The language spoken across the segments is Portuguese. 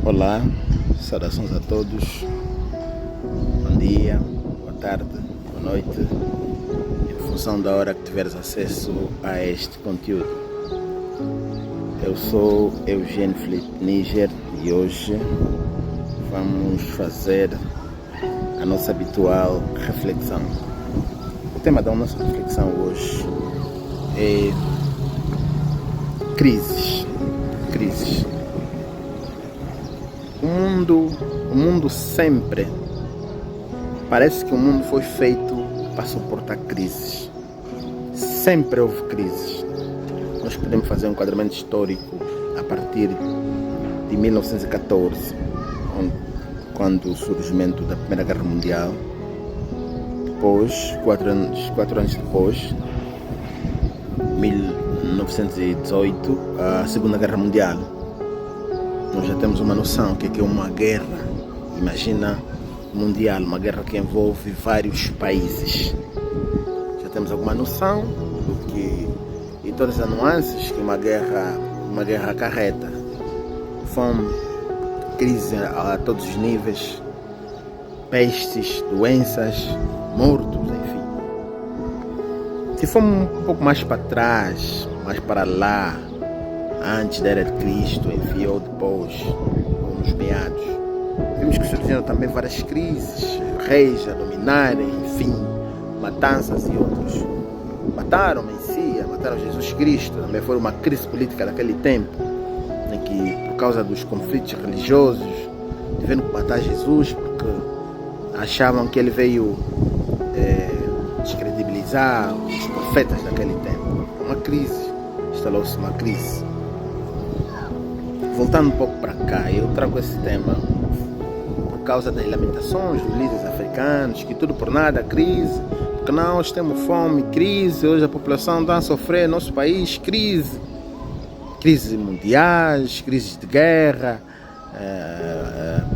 Olá, saudações a todos, bom dia, boa tarde, boa noite, em função da hora que tiveres acesso a este conteúdo. Eu sou Eugênio Felipe Níger e hoje vamos fazer a nossa habitual reflexão. O tema da nossa reflexão hoje é crises. O mundo sempre, parece que o mundo foi feito para suportar crises. Sempre houve crises. Nós podemos fazer um enquadramento histórico a partir de 1914, quando o surgimento da Primeira Guerra Mundial. Depois, 4 anos depois, 1918, a Segunda Guerra Mundial. Nós já temos uma noção do que é uma guerra. Imagina mundial, uma guerra que envolve vários países. Já temos alguma noção do que e todas as nuances que uma guerra acarreta. Fome, crise a todos os níveis, pestes, doenças, mortos, enfim. Se formos um pouco mais para trás, mais para lá, antes da Era de Cristo, enfim, ou depois, ou nos meados, vimos que surgiram também várias crises, reis a dominarem, enfim, matanças e outros. Mataram Messias, mataram Jesus Cristo, também foi uma crise política daquele tempo, em que, por causa dos conflitos religiosos, tiveram que matar Jesus porque achavam que ele veio descredibilizar os profetas daquele tempo. Uma crise, instalou-se uma crise. Voltando um pouco para cá, eu trago esse tema por causa das lamentações dos líderes africanos, que tudo por nada, crise, porque nós temos fome, crise, hoje a população está a sofrer, nosso país, crise. Crises mundiais, crises de guerra,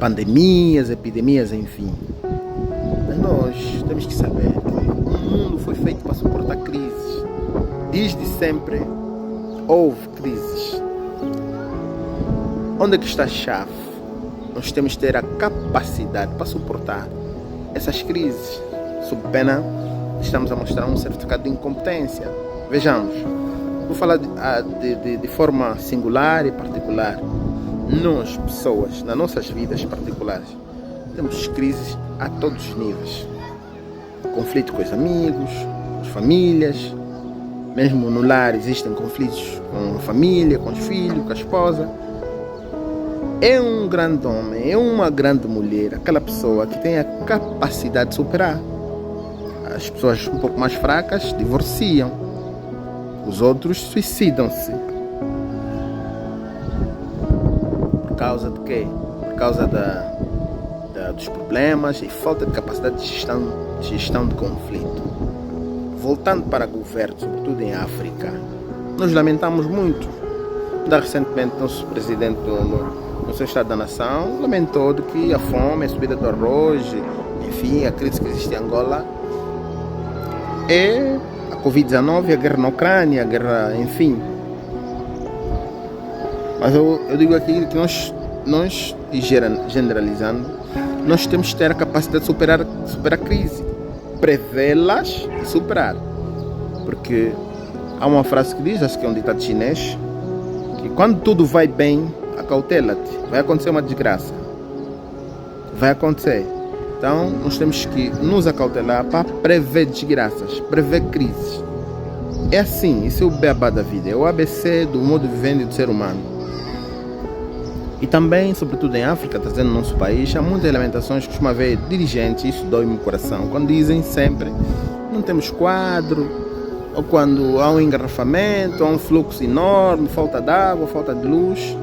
pandemias, epidemias, enfim. Mas nós temos que saber que o mundo foi feito para suportar crises. Desde sempre houve crises. Onde é que está a chave? Nós temos que ter a capacidade para suportar essas crises. Sob pena, estamos a mostrar um certificado de incompetência. Vejamos, vou falar de forma singular e particular. Nós, pessoas, nas nossas vidas particulares, temos crises a todos os níveis. Conflito com os amigos, com as famílias. Mesmo no lar existem conflitos com a família, com os filhos, com a esposa. É um grande homem, é uma grande mulher, aquela pessoa que tem a capacidade de superar. As pessoas um pouco mais fracas divorciam. Os outros suicidam-se. Por causa de quê? Por causa dos problemas e falta de capacidade de gestão de conflito. Voltando para governo, sobretudo em África, nós lamentamos muito. Recentemente, nosso presidente no seu Estado da Nação lamentou de que a fome, a subida do arroz, enfim, a crise que existe em Angola é a Covid-19, a guerra na Ucrânia, a guerra, enfim. Mas eu digo aqui que nós generalizando, nós temos que ter a capacidade de superar a crise, prevê-las e superar. Porque há uma frase que diz, acho que é um ditado chinês, que quando tudo vai bem, acautela-te, vai acontecer uma desgraça. Vai acontecer. Então, nós temos que nos acautelar para prever desgraças, prever crises. É assim, isso é o beabá da vida, é o ABC do modo de viver do ser humano. E também, sobretudo em África, trazendo no nosso país, há muitas lamentações que costuma ver dirigentes, isso dói-me o coração, quando dizem sempre, não temos quadro, ou quando há um engarrafamento, há um fluxo enorme, falta de água, falta de luz.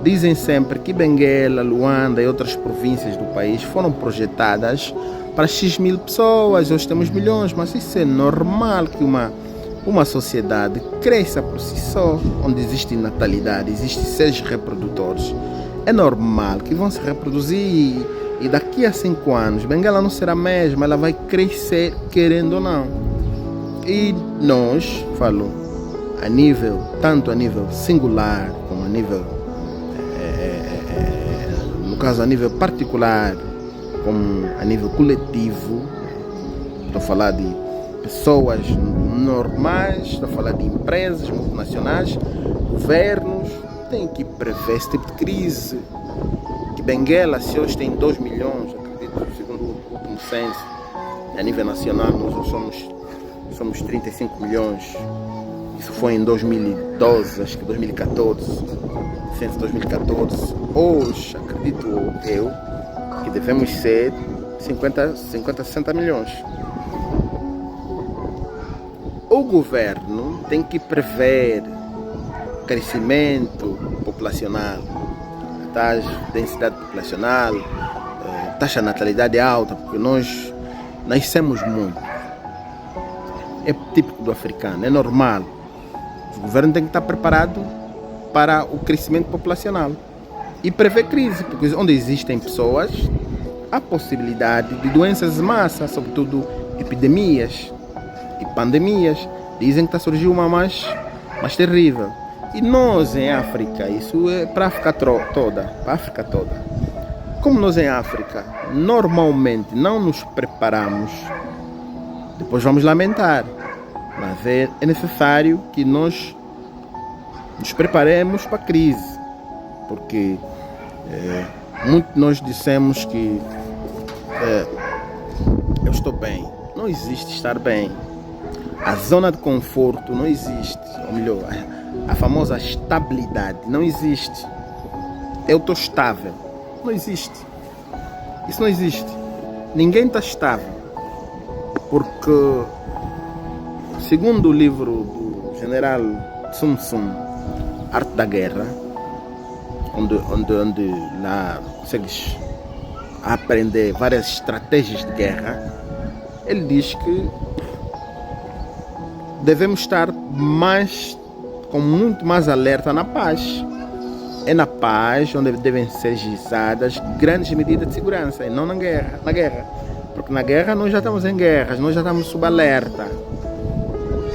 Dizem sempre que Benguela, Luanda e outras províncias do país foram projetadas para X mil pessoas, hoje temos milhões, mas isso é normal que uma sociedade cresça por si só, onde existe natalidade, existem seres reprodutores. É normal que vão se reproduzir e daqui a 5 anos Benguela não será a mesma, ela vai crescer querendo ou não. E nós, falo, tanto a nível singular como a nível caso a nível particular, como a nível coletivo. Estou a falar de pessoas normais, estou a falar de empresas multinacionais, governos, têm que prever esse tipo de crise. Que Benguela, se hoje tem 2 milhões, acredito, segundo o último censo, a nível nacional nós somos 35 milhões. Isso foi em 2012, acho que 2014, censo 2014. Hoje, acredito eu, que devemos ser 50, 60 milhões. O governo tem que prever crescimento populacional, taxa de densidade populacional, taxa de natalidade alta, porque nós nascemos muito. É típico do africano, é normal. O governo tem que estar preparado para o crescimento populacional e prever crise, porque onde existem pessoas, há possibilidade de doenças de massa, sobretudo epidemias e pandemias. Dizem que está surgindo uma mais terrível. E nós em África, isso é para a África toda. Como nós em África normalmente não nos preparamos, depois vamos lamentar. Mas é necessário que nós nos preparemos para a crise, porque muito nós dissemos que eu estou bem. Não existe estar bem. A zona de conforto não existe, ou melhor, a famosa estabilidade não existe. Eu estou estável. Não existe. Isso não existe. Ninguém está estável. Porque, segundo o livro do general Sun Tzu, Arte da Guerra, onde lá consegues aprender várias estratégias de guerra, ele diz que devemos estar com muito mais alerta na paz. É na paz onde devem ser gizadas grandes medidas de segurança e não na guerra. Porque na guerra nós já estamos em guerras, nós já estamos sob alerta.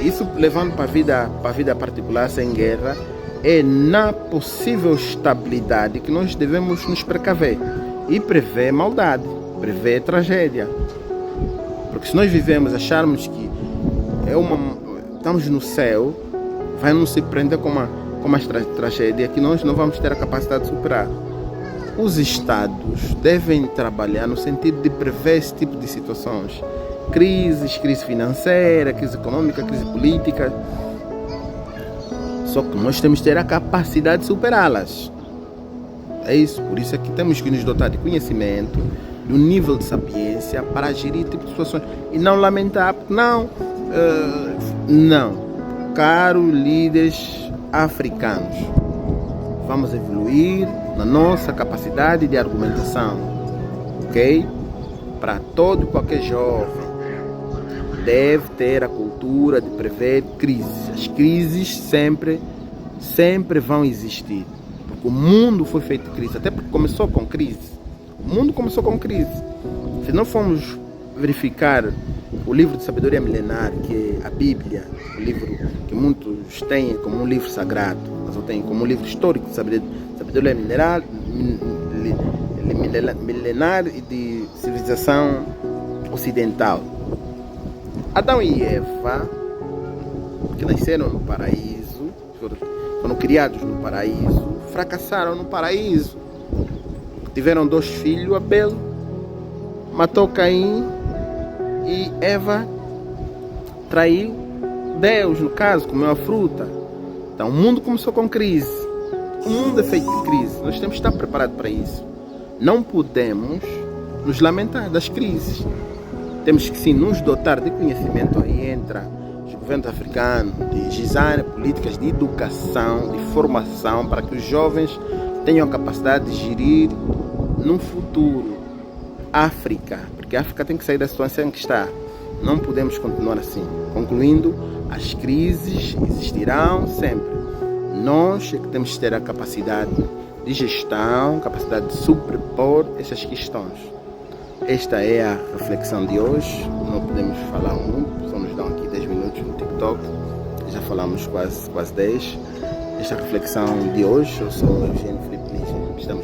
Isso levando para a vida particular sem guerra, é na possível estabilidade que nós devemos nos precaver e prever maldade, prever tragédia. Porque se nós vivemos, acharmos que estamos no céu, vai nos surpreender com uma tragédia que nós não vamos ter a capacidade de superar. Os Estados devem trabalhar no sentido de prever esse tipo de situações. Crise financeira, crise econômica, crise política. Só que nós temos que ter a capacidade de superá-las. É isso, por isso é que temos que nos dotar de conhecimento, de um nível de sapiência para gerir esse tipo de situações. E não lamentar, não. Caros líderes africanos, vamos evoluir na nossa capacidade de argumentação, ok? Para todo e qualquer jovem deve ter a cultura de prever crises. As crises sempre vão existir, porque o mundo foi feito de crise, até porque começou com crise. O mundo começou com crise. Se não formos verificar o livro de sabedoria milenar, que é a Bíblia, o livro que muitos têm como um livro sagrado, mas eu tenho como um livro histórico de sabedoria milenar e de civilização ocidental. Adão e Eva, que nasceram no paraíso, foram criados no paraíso, fracassaram no paraíso. Tiveram 2 filhos, Abel matou Caim e Eva traiu Deus, no caso, comeu a fruta. Então o mundo começou com crise. O mundo é feito de crise. Nós temos que estar preparados para isso. Não podemos nos lamentar das crises. Temos que sim nos dotar de conhecimento. Aí entra os governos africanos, de gizar políticas de educação, de formação, para que os jovens tenham a capacidade de gerir no futuro África, porque a África tem que sair da situação em que está. Não podemos continuar assim. Concluindo, as crises existirão sempre. Nós é que temos que ter a capacidade de gestão, capacidade de sobrepor essas questões. Esta é a reflexão de hoje. Não podemos falar muito, só nos dão aqui 10 minutos no TikTok. Já falamos quase 10. Esta reflexão de hoje, eu sou Eugênio Filipe Lins. Estamos